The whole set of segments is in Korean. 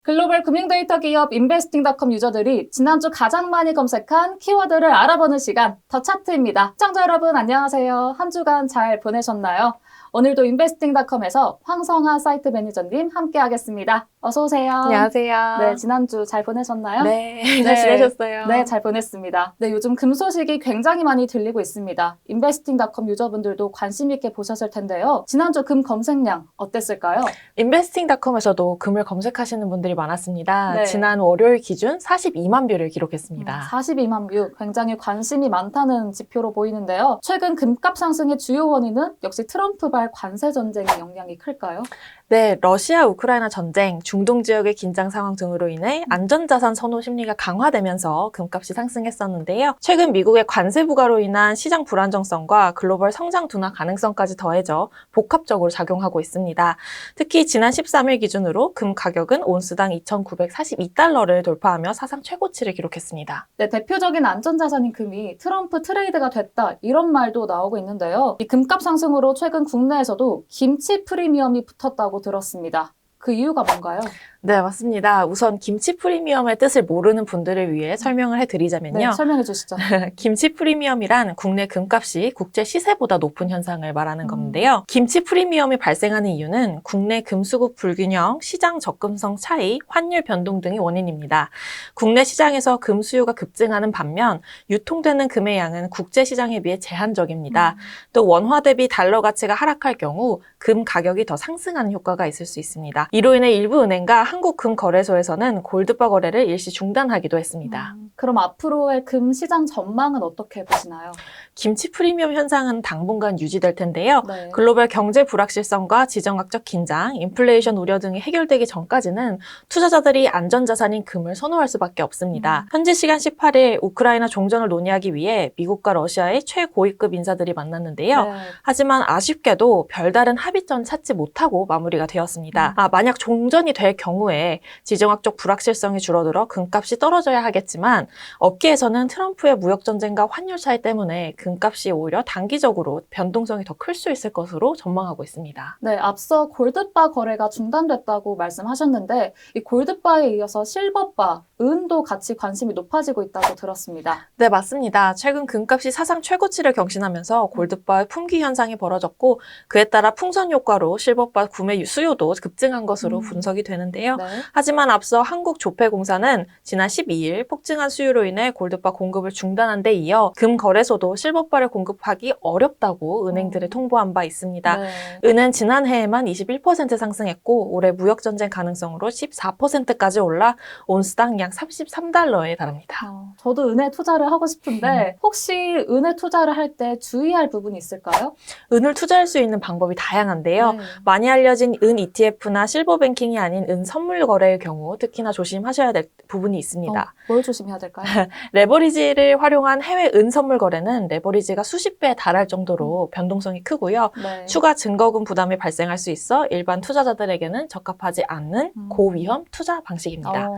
글로벌 금융데이터 기업 인베스팅닷컴 유저들이 지난주 가장 많이 검색한 키워드를 알아보는 시간, 더 차트입니다. 시청자 여러분 안녕하세요. 한 주간 잘 보내셨나요? 오늘도 인베스팅닷컴에서 황성하 사이트 매니저님 함께 하겠습니다. 어서 오세요. 안녕하세요. 네, 지난주 잘 보내셨나요? 네, 잘 지내셨어요? 네, 잘 보냈습니다. 네, 요즘 금 소식이 굉장히 많이 들리고 있습니다. 인베스팅닷컴 유저분들도 관심 있게 보셨을 텐데요. 지난주 금 검색량 어땠을까요? 인베스팅닷컴에서도 금을 검색하시는 분들이 많았습니다. 네. 지난 월요일 기준 42만 뷰를 기록했습니다. 42만 뷰, 굉장히 관심이 많다는 지표로 보이는데요. 최근 금값 상승의 주요 원인은 역시 트럼프발 관세 전쟁의 영향이 클까요? 네, 러시아 우크라이나 전쟁, 중동 지역의 긴장 상황 등으로 인해 안전자산 선호 심리가 강화되면서 금값이 상승했었는데요. 최근 미국의 관세 부과로 인한 시장 불안정성과 글로벌 성장 둔화 가능성까지 더해져 복합적으로 작용하고 있습니다. 특히 지난 13일 기준으로 금 가격은 온스당 2,942달러를 돌파하며 사상 최고치를 기록했습니다. 네, 대표적인 안전자산인 금이 트럼프 트레이드가 됐다 이런 말도 나오고 있는데요. 이 금값 상승으로 최근 국내에서도 김치 프리미엄이 붙었다고 들었습니다. 그 이유가 뭔가요? 네, 맞습니다. 우선 김치 프리미엄의 뜻을 모르는 분들을 위해 설명을 해드리자면요. 네, 설명해 주시죠. 김치 프리미엄이란 국내 금값이 국제 시세보다 높은 현상을 말하는 건데요. 김치 프리미엄이 발생하는 이유는 국내 금수급 불균형, 시장 접근성 차이, 환율 변동 등이 원인입니다. 국내 시장에서 금 수요가 급증하는 반면 유통되는 금의 양은 국제 시장에 비해 제한적입니다. 또 원화 대비 달러 가치가 하락할 경우 금 가격이 더 상승하는 효과가 있을 수 있습니다. 이로 인해 일부 은행과 한국금거래소에서는 골드바 거래를 일시 중단하기도 했습니다. 그럼 앞으로의 금 시장 전망은 어떻게 보시나요? 김치 프리미엄 현상은 당분간 유지될 텐데요. 네. 글로벌 경제 불확실성과 지정학적 긴장, 인플레이션 우려 등이 해결되기 전까지는 투자자들이 안전자산인 금을 선호할 수밖에 없습니다. 현지 시간 18일 우크라이나 종전을 논의하기 위해 미국과 러시아의 최고위급 인사들이 만났는데요. 네. 하지만 아쉽게도 별다른 합의점을 찾지 못하고 마무리가 되었습니다. 만약 종전이 될 경우에 지정학적 불확실성이 줄어들어 금값이 떨어져야 하겠지만 업계에서는 트럼프의 무역전쟁과 환율 차이 때문에 금값이 오히려 단기적으로 변동성이 더 클 수 있을 것으로 전망하고 있습니다. 네, 앞서 골드바 거래가 중단됐다고 말씀하셨는데 이 골드바에 이어서 실버바, 은도 같이 관심이 높아지고 있다고 들었습니다. 네, 맞습니다. 최근 금값이 사상 최고치를 경신하면서 골드바의 품귀 현상이 벌어졌고 그에 따라 풍선 효과로 실버바 구매 수요도 급증한 것으로 분석이 되는데요. 네. 하지만 앞서 한국조폐공사는 지난 12일 폭증한 수요로 인해 골드바 공급을 중단한 데 이어 금 거래소도 실버바를 공급하기 어렵다고 은행들에 통보한 바 있습니다. 네. 은은 지난해에만 21% 상승했고 올해 무역전쟁 가능성으로 14%까지 올라 온스당 약 33달러에 달합니다. 저도 은에 투자를 하고 싶은데 혹시 은에 투자를 할 때 주의할 부분이 있을까요? 은을 투자할 수 있는 방법이 다양한데요. 네. 많이 알려진 은 ETF나 실버뱅킹이 아닌 은 선물 거래의 경우 특히나 조심하셔야 될 부분이 있습니다. 뭘 조심해야 될까요? 레버리지를 활용한 해외 은 선물 거래는 레버리지가 수십 배에 달할 정도로 변동성이 크고요. 네. 추가 증거금 부담이 발생할 수 있어 일반 투자자들에게는 적합하지 않는 고위험 투자 방식입니다.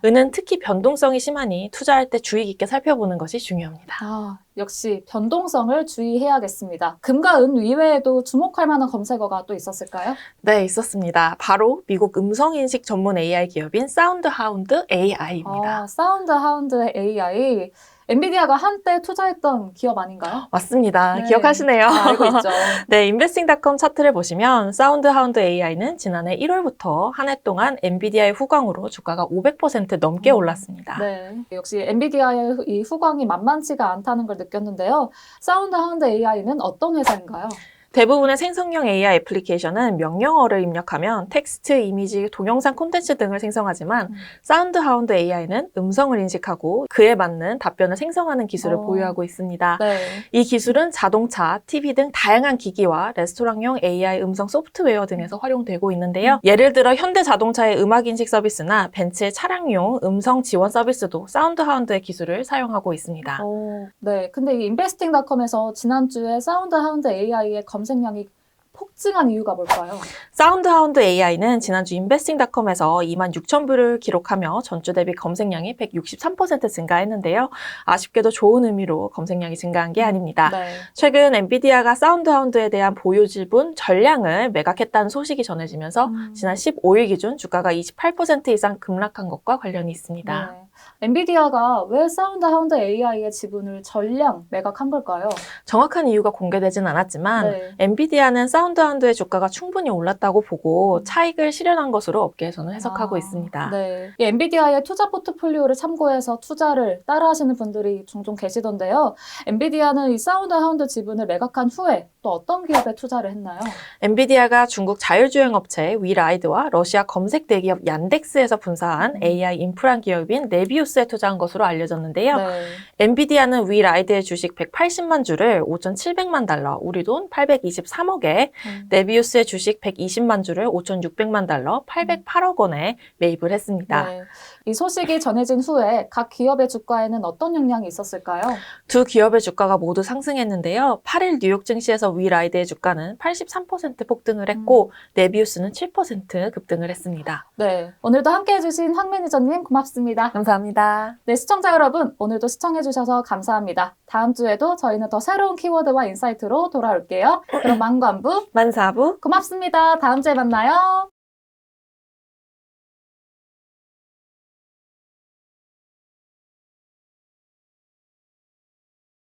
은은 특히 변동성이 심하니 투자할 때 주의 깊게 살펴보는 것이 중요합니다. 역시 변동성을 주의해야겠습니다. 금과 은 이외에도 주목할 만한 검색어가 또 있었을까요? 네, 있었습니다. 바로 미국 음성인식 전문 AI 기업인 사운드하운드 AI입니다. 사운드하운드 AI. 엔비디아가 한때 투자했던 기업 아닌가요? 맞습니다. 네. 기억하시네요. 알고 있죠. 네, 인베스팅닷컴 차트를 보시면 사운드하운드 AI는 지난해 1월부터 한 해 동안 엔비디아의 후광으로 주가가 500% 넘게 올랐습니다. 네, 역시 엔비디아의 이 후광이 만만치가 않다는 걸 느꼈는데요. 사운드하운드 AI는 어떤 회사인가요? 대부분의 생성형 AI 애플리케이션은 명령어를 입력하면 텍스트, 이미지, 동영상 콘텐츠 등을 생성하지만 사운드하운드 AI는 음성을 인식하고 그에 맞는 답변을 생성하는 기술을 보유하고 있습니다. 네. 이 기술은 자동차, TV 등 다양한 기기와 레스토랑용 AI 음성 소프트웨어 등에서 활용되고 있는데요. 예를 들어 현대자동차의 음악인식 서비스나 벤츠의 차량용 음성 지원 서비스도 사운드하운드의 기술을 사용하고 있습니다. 네, 근데 이 인베스팅닷컴에서 지난주에 사운드하운드 AI의 검색량이 폭증한 이유가 뭘까요? 사운드하운드 AI는 지난주 인베스팅닷컴에서 26,000부를 기록하며 전주 대비 검색량이 163% 증가했는데요. 아쉽게도 좋은 의미로 검색량이 증가한 게 아닙니다. 네. 최근 엔비디아가 사운드하운드에 대한 보유 지분 전량을 매각했다는 소식이 전해지면서 지난 15일 기준 주가가 28% 이상 급락한 것과 관련이 있습니다. 네. 엔비디아가 왜 사운드하운드 AI의 지분을 전량 매각한 걸까요? 정확한 이유가 공개되진 않았지만 네. 엔비디아는 사운드하운드의 주가가 충분히 올랐다고 보고 차익을 실현한 것으로 업계에서는 해석하고 있습니다. 네. 이 엔비디아의 투자 포트폴리오를 참고해서 투자를 따라하시는 분들이 종종 계시던데요. 엔비디아는 이 사운드하운드 지분을 매각한 후에 또 어떤 기업에 투자를 했나요? 엔비디아가 중국 자율주행 업체 위라이드와 러시아 검색 대기업 얀덱스에서 분사한 AI 인프라 기업인 네비우스에 투자한 것으로 알려졌는데요. 네. 엔비디아는 위라이드의 주식 180만 주를 5,700만 달러, 우리 돈 823억에, 네비우스의 주식 120만 주를 5,600만 달러, 808억 원에 매입을 했습니다. 네. 이 소식이 전해진 후에 각 기업의 주가에는 어떤 영향이 있었을까요? 두 기업의 주가가 모두 상승했는데요. 8일 뉴욕 증시에서 위라이드의 주가는 83% 폭등을 했고 네비우스는 7% 급등을 했습니다. 네. 오늘도 함께 해주신 황 매니저님 고맙습니다. 감사합니다. 네, 시청자 여러분, 오늘도 시청해주셔서 감사합니다. 다음 주에도 저희는 더 새로운 키워드와 인사이트로 돌아올게요. 그럼 만관부 만사부 고맙습니다. 다음 주에 만나요.